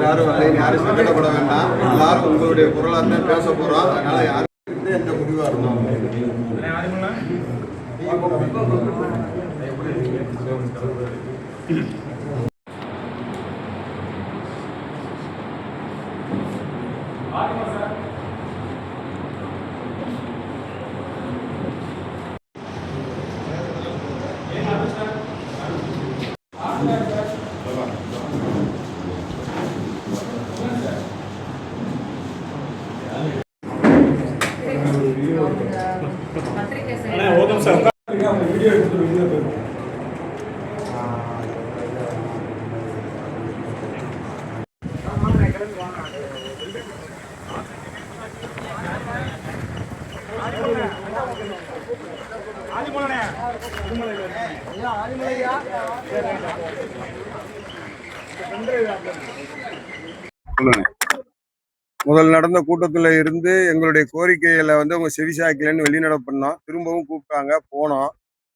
எல்லாரும் யாரும் சங்கடப்பட வேண்டாம். எல்லாரும் உங்களுடைய பொருளாதார பேச போறோம். அதனால யாரும் எந்த முடிவா இருந்தோம் முதல் நடந்த கூட்டத்துல இருந்து எங்களுடைய கோரிக்கைகளை உங்க செவிசாய்க்கலன்னு வெளிநடை பண்ணோம். திரும்பவும் கூப்பிட்டாங்க, போனோம்.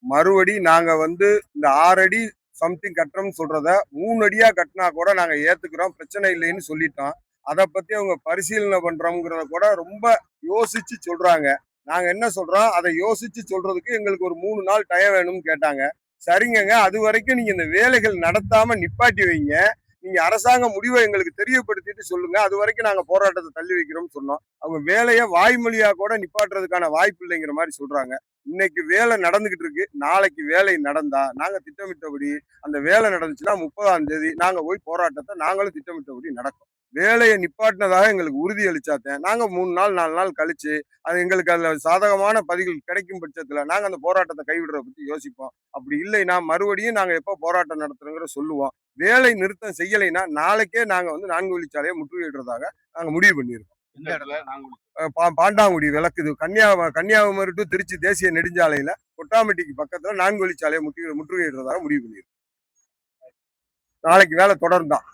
மறுபடி நாங்க இந்த 6 அடி சம்திங் கட்டுறோம்னு சொல்றத 3 அடியா கட்டினா கூட நாங்க ஏத்துக்கிறோம், பிரச்சனை இல்லைன்னு சொல்லிட்டோம். அதை பத்தி அவங்க பரிசீலனை பண்றோம்ங்கிறத கூட ரொம்ப யோசிச்சு சொல்றாங்க. நாங்க என்ன சொல்றோம், அதை யோசிச்சு சொல்றதுக்கு எங்களுக்கு ஒரு 3 நாள் டைம் வேணும்னு கேட்டாங்க. சரிங்க, அது வரைக்கும் நீங்க இந்த வேலைகள் நடத்தாம நிப்பாட்டி வைங்க, நீங்க அரசாங்க முடிவை எங்களுக்கு தெரியப்படுத்திட்டு சொல்லுங்க, அது வரைக்கும் நாங்க போராட்டத்தை தள்ளி வைக்கிறோம்னு சொன்னோம். அவங்க வேலையை வாய்மொழியா கூட நிப்பாட்டுறதுக்கான வாய்ப்பு இல்லைங்கிற மாதிரி சொல்றாங்க. இன்னைக்கு வேலை நடந்துகிட்டு இருக்கு, நாளைக்கு வேலை நடந்தா நாங்க திட்டமிட்டபடி அந்த வேலை நடந்துச்சுன்னா 30ஆம் தேதி நாங்க போய் போராட்டத்தை நாங்களும் திட்டமிட்டபடி நடக்கும். வேலையை நிப்பாட்டினதாக எங்களுக்கு உறுதி அளிச்சாத்தேன் நாங்க 3 நாள் 4 நாள் கழிச்சு அது எங்களுக்கு அதுல சாதகமான பதில்கள் கிடைக்கும் பட்சத்துல நாங்க அந்த போராட்டத்தை கைவிடுறத பத்தி யோசிப்போம். அப்படி இல்லைன்னா மறுபடியும் நாங்க எப்போ போராட்டம் நடத்துறோங்கிற சொல்லுவோம். வேலை நிறுத்தம் செய்யலைன்னா நாளைக்கே நாங்க 4 வழிச்சாலையை முற்றுகையிடுறதாக நாங்க முடிவு பண்ணியிருக்கோம். பாண்டாங்குடி விளக்குது கன்னியாகுமரி டு திருச்சி தேசிய நெடுஞ்சாலையில கொட்டாம்பட்டிக்கு பக்கத்துல 4 வழிச்சாலையை முற்றுகையிடுறதாக முடிவு பண்ணியிருக்கோம். நாளைக்கு வேலை தொடர்ந்தான்.